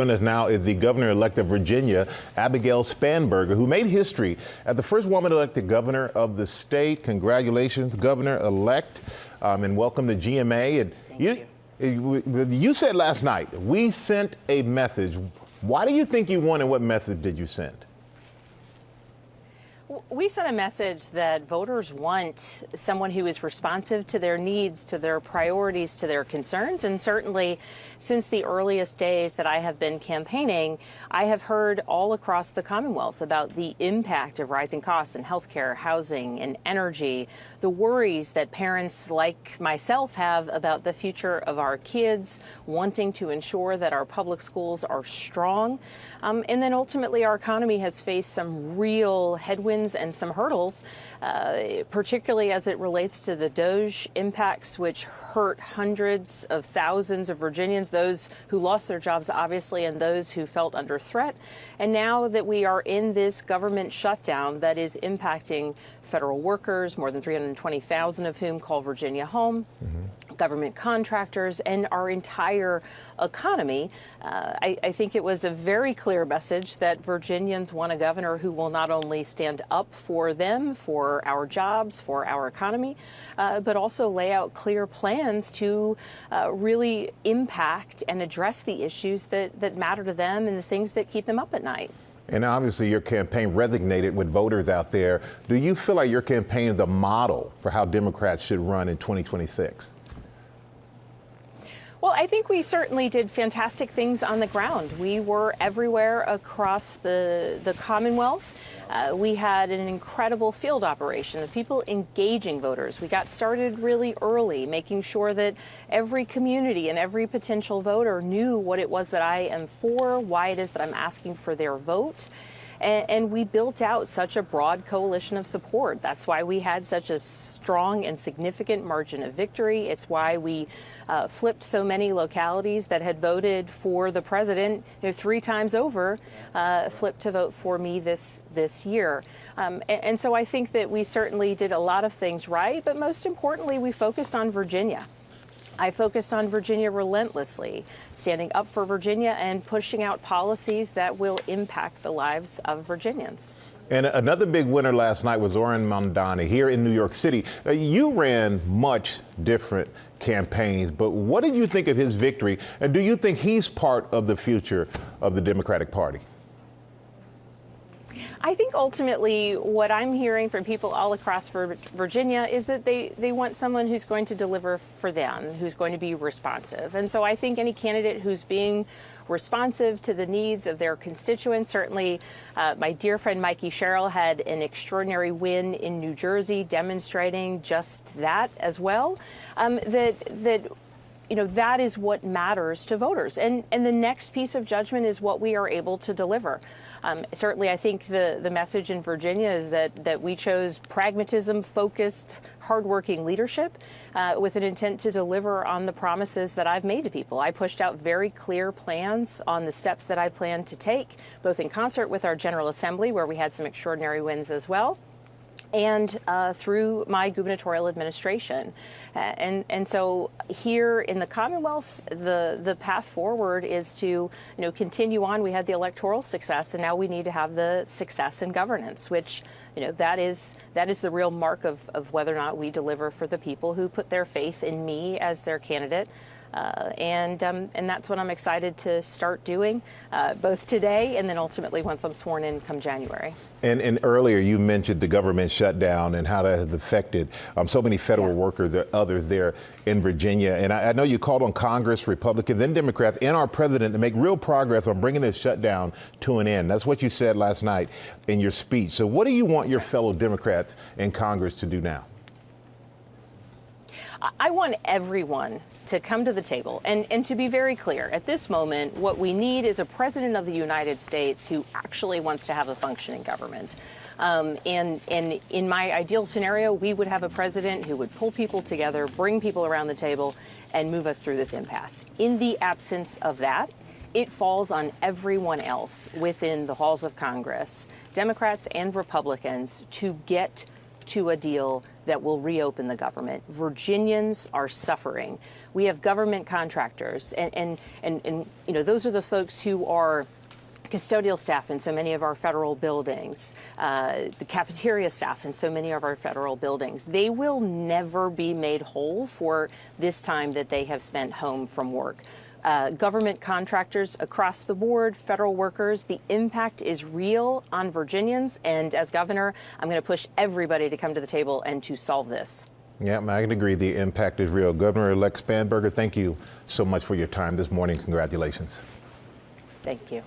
Joining us now is the governor-elect of Virginia, Abigail Spanberger, who made history as the first woman elected governor of the state. Congratulations, governor-elect, and welcome to GMA. And you said last night, we sent a message. Why do you think you won, and what message did you send? We sent a message that voters want someone who is responsive to their needs, to their priorities, to their concerns. And certainly since the earliest days that I have been campaigning, I have heard all across the Commonwealth about the impact of rising costs in healthcare, housing, and energy, the worries that parents like myself have about the future of our kids, wanting to ensure that our public schools are strong. And then ultimately our economy has faced some real headwinds and some hurdles, particularly as it relates to the DOGE impacts, which hurt hundreds of thousands of Virginians, those who lost their jobs, obviously, and those who felt under threat. And now that we are in this government shutdown that is impacting federal workers, more than 320,000 of whom call Virginia home, government contractors, and our entire economy, I think it was a very clear message that Virginians want a governor who will not only stand up for them, for our jobs, for our economy, but also lay out clear plans to really impact and address the issues that matter to them and the things that keep them up at night. And obviously your campaign resonated with voters out there. Do you feel like your campaign is the model for how Democrats should run in 2026? Well, I think we certainly did fantastic things on the ground. We were everywhere across the Commonwealth. We had an incredible field operation of people engaging voters. We got started really early, making sure that every community and every potential voter knew what it was that I am for, why it is that I'm asking for their vote. And we built out such a broad coalition of support. That's why we had such a strong and significant margin of victory. It's why we flipped so many localities that had voted for the president 3 times over, flipped to vote for me this year. And so I think that we certainly did a lot of things right, but most importantly, we focused on Virginia. I focused on Virginia relentlessly, standing up for Virginia and pushing out policies that will impact the lives of Virginians. And another big winner last night was Zoran Mamdani here in New York City. You ran much different campaigns, but what did you think of his victory? And do you think he's part of the future of the Democratic Party? I think ultimately what I'm hearing from people all across Virginia is that they want someone who's going to deliver for them, who's going to be responsive. And so I think any candidate who's being responsive to the needs of their constituents, certainly my dear friend Mikey Sherrill had an extraordinary win in New Jersey demonstrating just that as well, that is what matters to voters. And the next piece of judgment is what we are able to deliver. Certainly, I think the message in Virginia is that we chose pragmatism, focused, hardworking leadership with an intent to deliver on the promises that I've made to people. I pushed out very clear plans on the steps that I plan to take, both in concert with our General Assembly, where we had some extraordinary wins as well, and through my gubernatorial administration. And so here in the Commonwealth, the path forward is to continue on. We had the electoral success, and now we need to have the success in governance, which that is the real mark of whether or not we deliver for the people who put their faith in me as their candidate. And that's what I'm excited to start doing, both today and then ultimately once I'm sworn in come January. And earlier you mentioned the government shutdown and how that has affected so many federal workers, there are others there in Virginia. And I know you called on Congress, Republicans and Democrats and our president to make real progress on bringing this shutdown to an end. That's what you said last night in your speech. So what do you want your fellow Democrats in Congress to do now? I want everyone to come to the table and to be very clear. At this moment, what we need is a president of the United States who actually wants to have a functioning government. And in my ideal scenario, we would have a president who would pull people together, bring people around the table, and move us through this impasse. In the absence of that, it falls on everyone else within the halls of Congress, Democrats and Republicans, to get to a deal that will reopen the government. Virginians are suffering. We have government contractors, and you know, those are the folks who are custodial staff in so many of our federal buildings, the cafeteria staff in so many of our federal buildings. They will never be made whole for this time that they have spent home from work. Government contractors across the board, federal workers, the impact is real on Virginians. And as governor, I'm going to push everybody to come to the table and to solve this. Yeah, I can agree. The impact is real. Governor-elect Spanberger, thank you so much for your time this morning. Congratulations. Thank you.